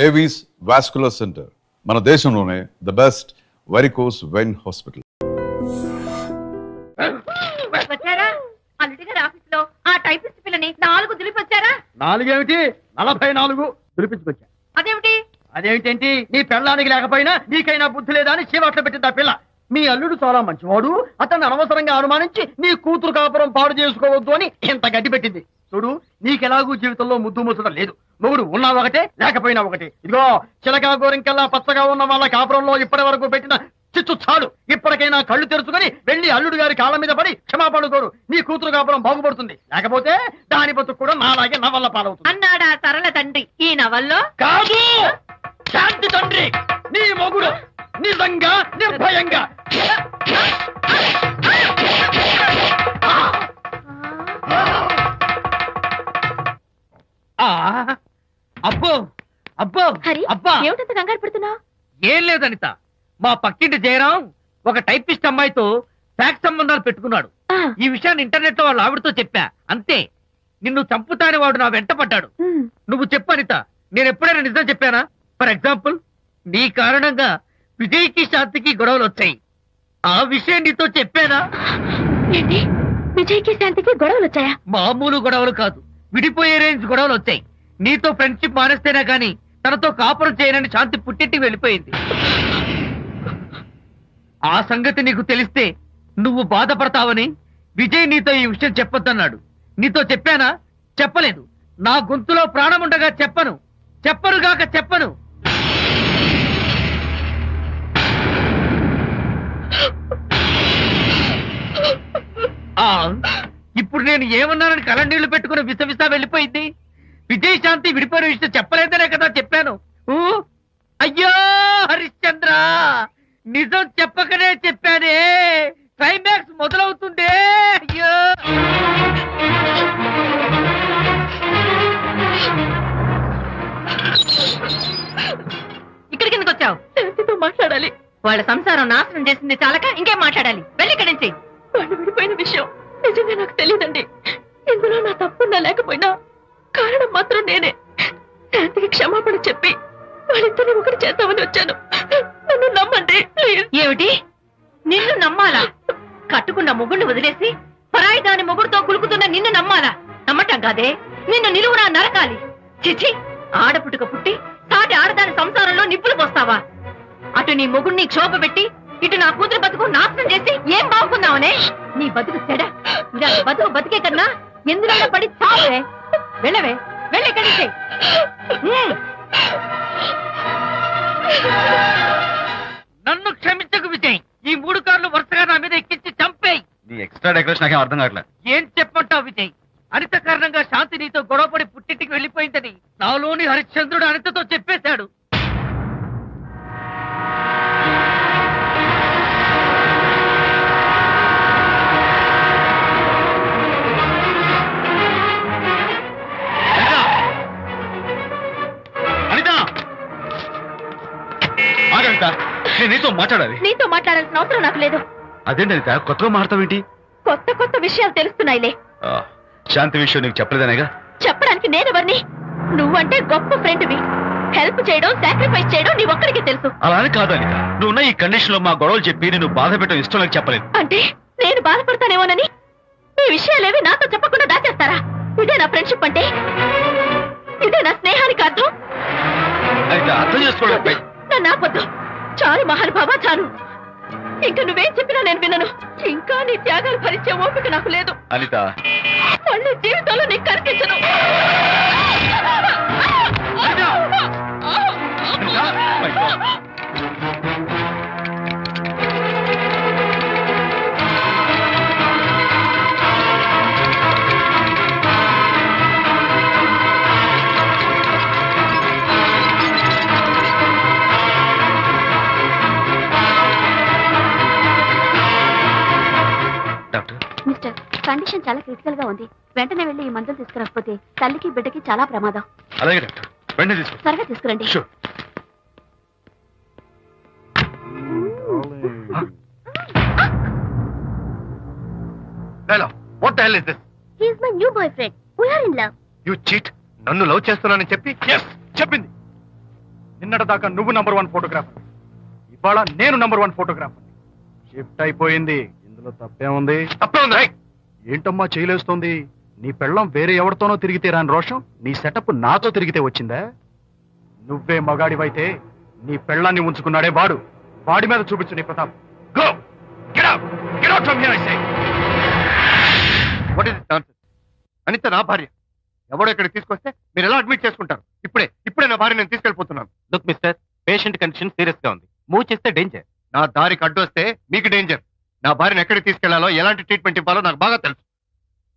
Avis vascular centre మన దేశంలోనే the best varicose vein hospital. వచ్చారా? అల్లుడి గారి ఆఫీస్ లో ఆ టైపిస్ట్ పిల్లని 4 దులిపొచ్చారా? 4 ఏమిటి 44 దులిపించుకొచ్చా. అదేమిటి? అదేమిటేంటి, నీ పెళ్ళానికి లేకపోయినా నీకైనా బుద్ధి లేదా అని చీవాట్లు పెట్టింది ఆ పిల్ల. మీ అల్లుడు చాలా మంచివాడు, అతన్ని అనవసరంగా అనుమానించి నీ కూతురు కాపురం పాడు చేసుకోవద్దు అని ఇంత గడ్డి పెట్టింది. చూడు, నీకెలాగూ జీవితంలో ముద్దు ముచ్చడం లేదు. మొగుడు ఉన్నా ఒకటే లేకపోయినా ఒకటే. ఇదిగో చిలకా గోరింకల్లా పచ్చగా ఉన్న వాళ్ళ కాపురంలో ఇప్పటి వరకు పెట్టిన చిచ్చు చాలు. ఇప్పటికైనా కళ్ళు తెరుచుకొని వెళ్లి అల్లుడు గారి కాళ్ళ మీద పడి క్షమాపణ కోరు. నీ కూతురు కాపురం బాగుపడుతుంది. లేకపోతే దాని బతుకు కూడా నాలాగే నవల్ల పాలవుతుంది అన్నాడా సరళ తండ్రి ఈ నవల్లో? కాదు, శాంతి తండ్రి నీ మొగుడు నిజంగా నిర్భయంగా. అబ్బో అబ్బో అబ్బా, ఏమిటంత కంగారు పడుతున్నావు? ఏం లేదు అనిత, మా పక్కింటి జయరాం ఒక టైపిస్ట్ అమ్మాయితో ఫ్యాక్స్ సంబంధాలు పెట్టుకున్నాడు. ఈ విషయాన్ని ఇంటర్నెట్ లో వాళ్ళ ఆవిడతో చెప్పా. అంతే, నిన్ను చంపుతాని వాడు నా వెంట పడ్డాడు. నువ్వు చెప్పు అనిత, నేను ఎప్పుడైనా నిజం చెప్పానా? ఫర్ ఎగ్జాంపుల్, నీ కారణంగా విజయ్కి శాంతికి గొడవలు వచ్చాయి. ఆ విషయం నీతో చెప్పానా? ఏంటి, విజయ్కి శాంతికి గొడవలు వచ్చాయా? మామూలు గొడవలు కాదు, విడిపోయే రేంజ్ గొడవలు వచ్చాయి. నీతో ఫ్రెండ్షిప్ మానేస్తేనే గాని తనతో కాపురం చేయనని శాంతి పుట్టింటికి వెళ్ళిపోయింది. ఆ సంగతి నీకు తెలిస్తే నువ్వు బాధపడతావని విజయ్ నీతో ఈ విషయం చెప్పొద్దన్నాడు. నీతో చెప్పానా? చెప్పలేదు. నా గొంతులో ప్రాణముండగా చెప్పను, చెప్పనుగాక చెప్పను. ఇప్పుడు నేను ఏమన్నానని కళ్ళనీళ్లు పెట్టుకుని విసవిసా వెళ్ళిపోయింది. విజయ్ శాంతి విడిపోయిన విషయం చెప్పలేదనే కదా చెప్పాను. అయ్యో హరిశ్చంద్ర, నిజం చెప్పకనే చెప్పానే. క్లైమాక్స్ మొదలవుతుందే. అయ్యో, ఇక్కడికి ఎందుకు వచ్చావు? శాంతితో మాట్లాడాలి. వాళ్ళ సంసారం నాశనం చేసింది చాలక ఇంకేం మాట్లాడాలి? వెళ్ళి ఇక్కడి నుంచి. వాళ్ళు విడిపోయిన విషయం నిజంగా నాకు తెలియదండి. ఇందులో నా తప్పున్నా లేకపోయినా కారణం మాత్రం నేనే. శాంతికి క్షమాపణ చెప్పి వాళ్ళిద్దరిని ఒకటి చేద్దామని వచ్చాను. నన్ను నమ్మండి. ఏమిటి, నిన్ను నమ్మాలా? కట్టుకున్న మొగుడిని వదిలేసి పరాయి దాని మొగుడుతో కులుకుతున్న నిన్ను నమ్మాలా? నమ్మటం కాదే, నిన్ను నిలువునా నరకాలి. చిచి, ఆడపుట్టుక పుట్టి సాటి ఆడదాని సంసారంలో నిప్పులు పోస్తావా? అటు నీ మొగుడిని క్షోభ పెట్టి ఇటు నా కూతురు బతుకు నాశనం చేసి ఏం బాగుకుందామనే? నీ బతుకు చెడ. ఇలాంటి బతుకు బతికే కన్నా ఎందులో పడి చావే. వెళ్ళవే, వెళ్ళి కలిసి. నన్ను క్షమించకు విజయ్. ఈ 3 కార్లు వరుసగా నా మీద ఎక్కించి చంపేయి. నీ ఎక్స్ట్రా డెకరేషన్ నాకేం అర్థం కావట్లేదు. ఏం చెప్పంటావు విజయ్? అనిత కారణంగా శాంతి నీతో గొడవపడి పుట్టింటికి వెళ్ళిపోయిందని నాలోని హరిశ్చంద్రుడు అనితతో చెప్పేశాడు. నేను నీతో మాట్లాడాలి. నీతో మాట్లాడాల్సిన అవసరం నాకు లేదు. అదేంటి అనిత, కొత్తగా మాట్లాడతావేంటి? కొత్త కొత్త విషయాలు తెలుస్తున్నాయిలే. శాంతి విషయం నీకు చెప్పలేదనేగా? చెప్పడానికి నేనెవరిని? నువ్వంటే గొప్ప ఫ్రెండ్వి. హెల్ప్ చేయడం, సాక్రిఫైస్ చేయడం నీ ఒక్కడికి తెలుసు. అలానే కాదు అనిత, నువ్వున్న ఈ కండిషన్ లో మా గొడవలు చెప్పి నేను బాధ పెట్టడం ఇష్టం నాకు చెప్పలేదు. అంటే నేను బాధపడతానేమోనని ఈ విషయాలేవి నాతో చెప్పకుండా దాచేస్తారా? ఇదే నా ఫ్రెండ్షిప్ అంటే? ఇదే నా స్నేహానికి అర్థం? అనిత, అర్థం చేసుకోవడం. నన్ను ఆపొద్దు. చాలు మహానుభావా, చాలు. ఇంకా నువ్వేం చెప్పినా నేను వినను. ఇంకా నీ త్యాగాలు భరించే ఓపిక నాకు లేదు. అనిత, మళ్ళీ జీవితంలో నీకు కనిపించను. మిస్టర్, కండిషన్ చాలా క్రిటికల్ గా ఉంది. వెంటనే వెళ్లి ఈ మందులు తీసుకురాకపోతే తల్లికి బిడ్డకి చాలా ప్రమాదం. అలాగే డాక్టర్, వెంటనే తీసుకో. త్వరగా తీసుకురండి. Hello, what the hell is this? He is my new boyfriend. We are in love. You cheat. నన్ను లవ్ చేస్తున్నానని చెప్పి చెప్పింది. నిన్నటిదాకా నువ్వు నంబర్ 1 ఫోటోగ్రాఫర్, ఇవాళ నేను నంబర్ 1 ఫోటోగ్రాఫర్. షిఫ్ట్ అయిపోయింది. ఇందులో తప్పే ఉంది? ఏంటమ్మా చేయలేస్తోంది? నీ పెళ్ళం వేరే ఎవరితోనో తిరిగితే రాని రోషం నీ సెటప్ నాతో తిరిగితే వచ్చిందా? నువ్వే మగాడివైతే నీ పెళ్ళాన్ని ఉంచుకున్నాడే వాడు, వాడి మీద చూపించు నీ ప్రతాప్. Go get out, get out from here I say. What is nonsense? Anitha నా భార్య, ఎవడో ఇక్కడికి తీసుకొస్తే మీరు ఎలా అడ్మిట్ చేసుకుంటారు? ఇప్పుడే నా భార్య నేను తీసుకెళ్ళిపోతున్నాను. Look mister, patient condition serious గా ఉంది. మూవ్ చేస్తే డేంజర్. నా దారికి అడ్డు వస్తే మీకు డేంజర్. నా భార్యను ఎక్కడికి తీసుకెళ్లాలో, ఎలాంటి ట్రీట్మెంట్ ఇవ్వాలో నాకు బాగా తెలుసు.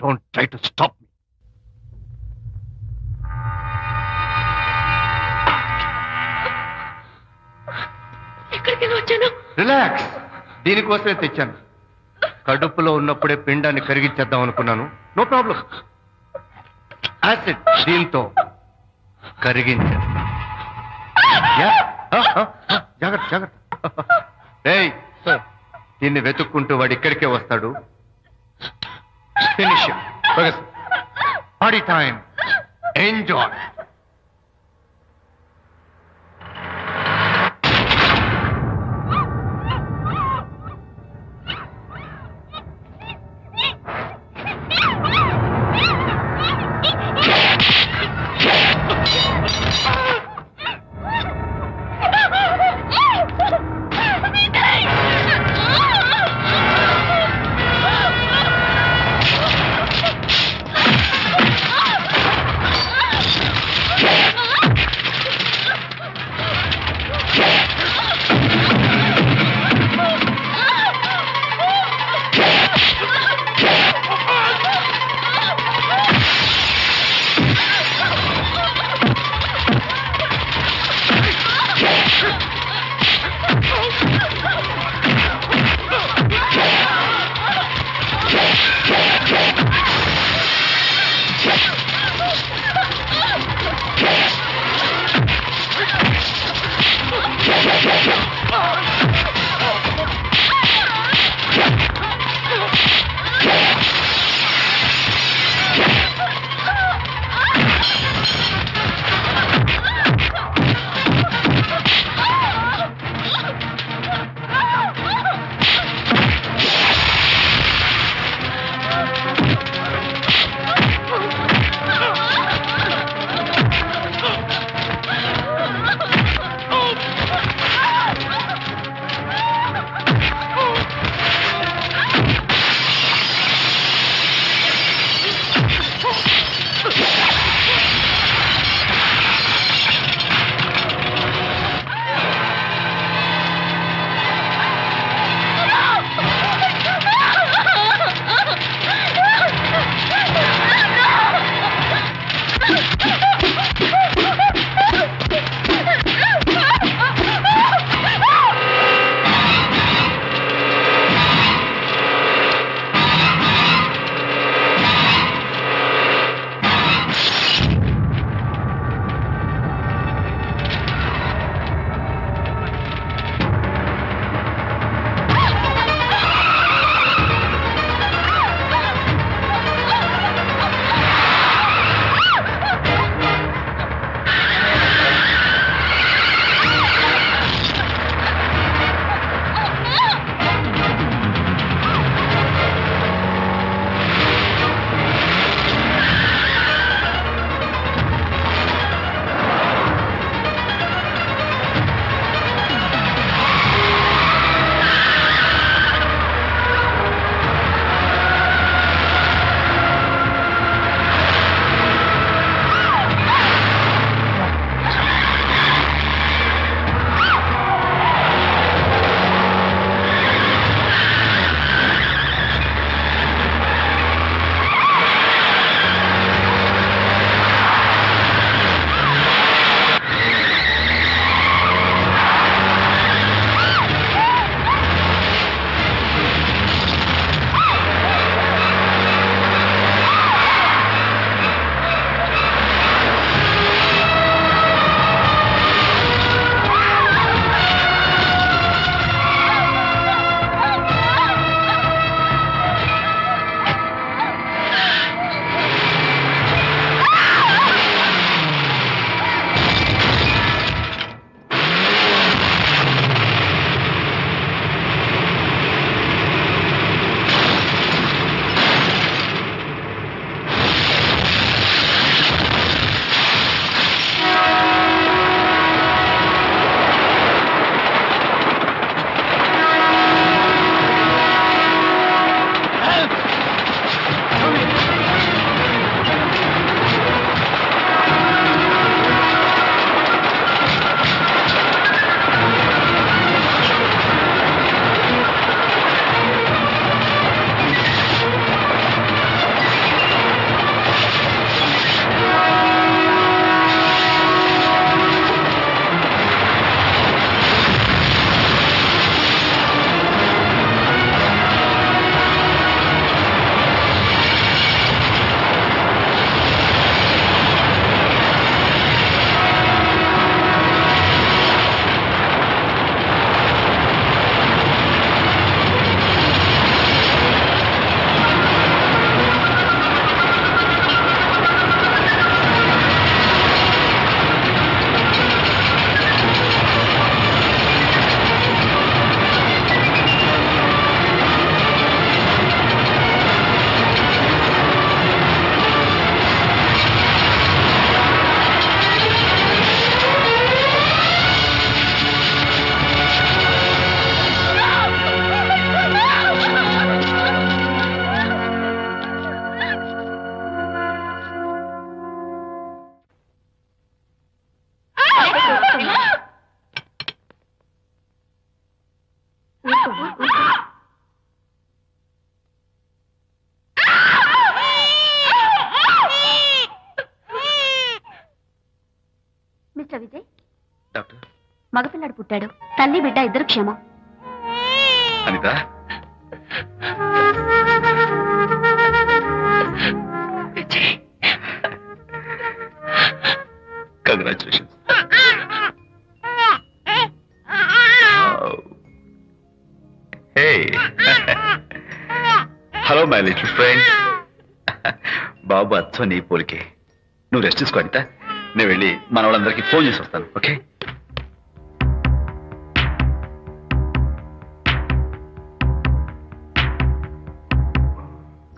Don't try to stop me. ఎక్కడికి వచ్చాను? రిలాక్స్, దీనికోసమే తెచ్చాను. కడుపులో ఉన్నప్పుడే పిండాన్ని కరిగించేద్దాం అనుకున్నాను. No problem. యాసిడ్ దీంతో కరిగించాను. జాగ్రత్త జాగ్రత్త. ఏయ్, దీన్ని వెతుక్కుంటూ వాడు ఇక్కడికే వస్తాడు. Finish party time. Enjoy. Doctor? మగపిల్లాడు పుట్టాడు. తల్లి బిడ్డ ఇద్దరు క్షేమం. Anita, congratulations. Hello my little friend. బాబు అచ్చో నీ పోలికే. నువ్వు రెస్ట్ తీసుకో అనిత. నేను వెళ్ళి మన వాళ్ళందరికీ ఫోన్ చేసి వస్తాను. ఓకే?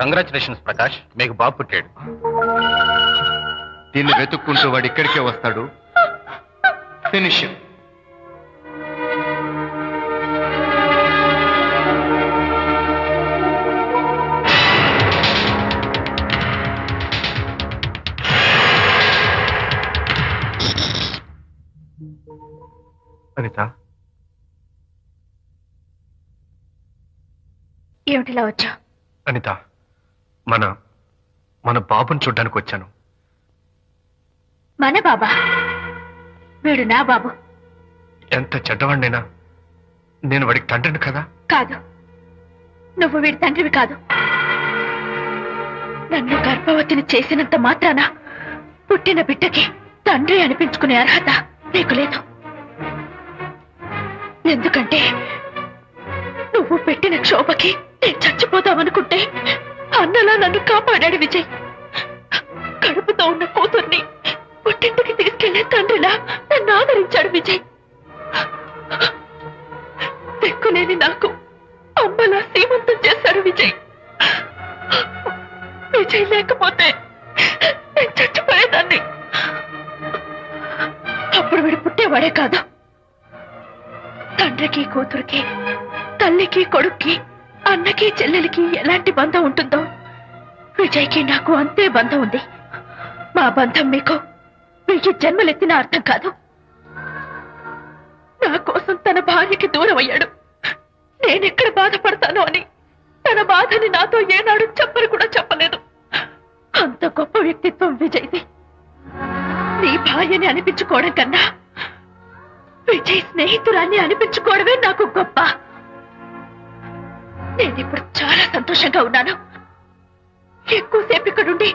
కంగ్రాచులేషన్స్ ప్రకాష్, మీకు బాబు పుట్టాడు. దీన్ని వెతుక్కుంటూ వాడు ఇక్కడికే వస్తాడు. ఫినిష్. అనిత, ఏమిటిలా వచ్చా? అనిత, మన బాబుని చూడ్డానికి వచ్చాను. మన బాబా? వీడు నా బాబు. ఎంత చెడ్డవాడినైనా నేను వాడికి తండ్రిని కదా. కాదు, నువ్వు వీడి తండ్రివి కాదు. నన్ను గర్భవతిని చేసినంత మాత్రాన పుట్టిన బిడ్డకి తండ్రి అనిపించుకునే అర్హత నీకు లేదు. ఎందుకంటే నువ్వు పెట్టిన క్షోభకి నేను చచ్చిపోతామనుకుంటే అన్నలా నన్ను కాపాడాడు విజయ్. కడుపుతో ఉన్న కూతుర్ని పుట్టింటికి తీసుకెళ్లే తండ్రిలా నన్ను ఆదరించాడు విజయ్. దిక్కులేని నాకు అమ్మలా సీమంతం చేశాడు విజయ్. విజయ్ లేకపోతే నేను చచ్చిపోయేదాన్ని. అప్పుడు వీడు పుట్టేవాడే కాదు. తండ్రికి కూతురికి, తల్లికి కొడుక్కి, అన్నకి చెల్లెలికి ఎలాంటి బంధం ఉంటుందో విజయ్కి నాకు అంతే బంధం ఉంది. మా బంధం మీకు 1000 జన్మలెత్తిన అర్థం కాదు. నా కోసం తన భార్యకి దూరం అయ్యాడు. నేనెక్కడ బాధపడతానో అని తన బాధని నాతో ఏనాడు చెప్పని కూడా చెప్పలేదు. అంత గొప్ప వ్యక్తిత్వం విజయ్ది. నీ భార్యని అనిపించుకోవడం కన్నా విజయ్ స్నేహితురాన్ని అనిపించుకోవడమే నాకు గొప్ప. నేనిప్పుడు చాలా సంతోషంగా ఉన్నాను. ఎక్కువసేపు ఇక్కడుండి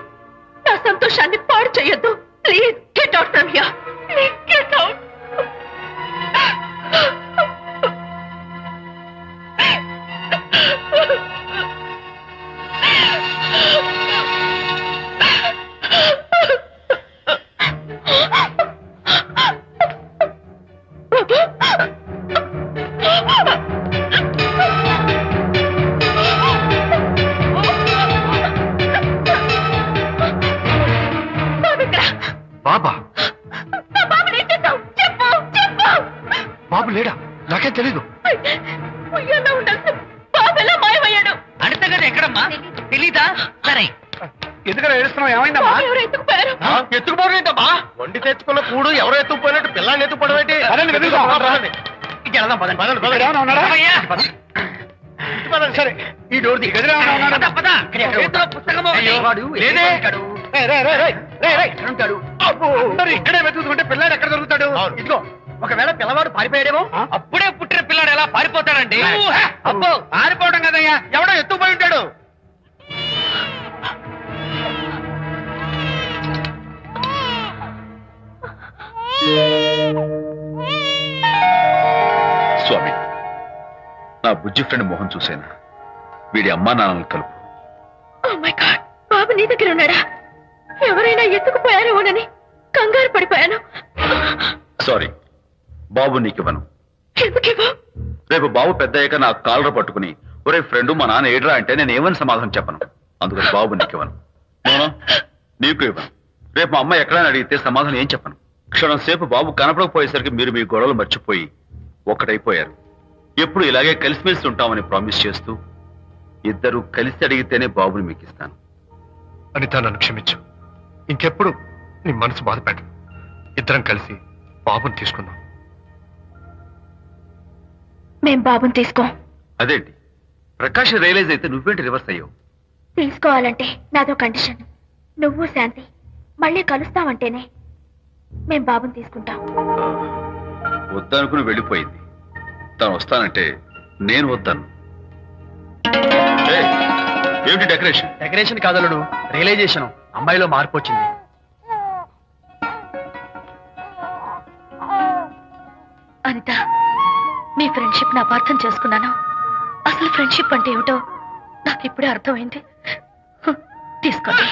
నా సంతోషాన్ని పాడు చేయొద్దు. Please get out from here. Please get out. బాబా? బాబు లేడా? నాకేం తెలీదు. బాబెలా మాయమయ్యాడు? అడతగది ఎక్కడమ్మా? తెలీదా? సరే, ఎందుకలా ఏడుస్తున్నావు? ఏమైందమ్మా? ఎవరు ఎత్తుకుపోయారు? ఎత్తుకుపోవడం ఏంటమ్మా? వండి తెచ్చుకున్న కూడు ఎవరో ఎత్తుకుపోయినట్టు పిల్లాన్ని ఎత్తుకుపోవడం ఏంటి? వెళ్దాం పదండి. ఏమన్నా ఉన్నాడా? సరే, ఈ డోర్ ది గదిలో ఏమన్నా ఉన్నాడా? పుస్తకం లేదే. ఉంటాడు. అందరూ ఇక్కడే వెతుకుతుంటే పిల్లాడు ఎక్కడ దొరుకుతాడు? ఇదిగో, ఒకవేళ పిల్లవాడు పారిపోయాడేమో. అప్పుడే పుట్టిన పిల్లాడు ఎలా పారిపోతాడండి? అబ్బో, పారిపోవడం కదయ్యా, ఎవడో ఎత్తుకుపోయి ఉంటాడు. స్వామి, నా బుజ్జి ఫ్రెండ్ మోహన్ చూశాను. వీడి అమ్మా నాన్నలు కలుపు. Oh my God, బాబు నీ దగ్గర ఉన్నాడా? ఎవరైనా ఎత్తుకుపోయారేమోనని కంగారు పడిపోయాను. సారీ, బాబు నీకివ్వను. ఎందుకేవో? రేపు బాబు పెద్ద అయ్యాక నా కాలర్ పట్టుకుని ఒరే ఫ్రెండ్ మా నాన్న ఏడ్రా అంటే నేను ఏమని సమాధానం చెప్పను. అందుకని బాబు నీకివ్వను. నోనో, నీకు ఇవ్వను. రేపు మా అమ్మ ఎక్కడైనా అడిగితే సమాధానం ఏం చెప్పను. క్షణం సేపు బాబు కనపడకపోయేసరికి మీరు మీ గొడవలు మర్చిపోయి ఒక్కటైపోయారు. ఎప్పుడు ఇలాగే కలిసిమెలిసి ఉంటామని ప్రామిస్ చేస్తూ ఇద్దరు కలిసి అడిగితేనే బాబుని మీకు ఇస్తాను. అనిత, నన్ను క్షమించు. ఇంకెప్పుడు నీ మనసు బాధపెట్టను. ఇద్దరం కలిసి బాబుని తీసుకుందాం. మేం బాబుని తీసుకో. అదేంటి ప్రకాష్ రియలైజ్ అయితే నువ్వేంటి రివర్స్ అయ్యావు? తీసుకోవాలంటే నాదో కండిషన్. నువ్వు శాంతి మళ్ళీ కలుస్తావంటేనే మేం బాబుని తీసుకుంటాం. వద్దనుకుని వెళ్ళిపోయింది. తను వస్తానంటే నేను వద్దాను. ఏయ్, ఏమిటి డెకరేషన్? Decoration కాదలుడు, realisation. అమ్మాయిలో మార్పు వచ్చింది. అనిత, మీ ఫ్రెండ్షిప్ ని అపార్థం చేసుకున్నాను. అసలు ఫ్రెండ్షిప్ అంటే ఏమిటో నాకు ఇప్పుడే అర్థమైంది. తీసుకోండి.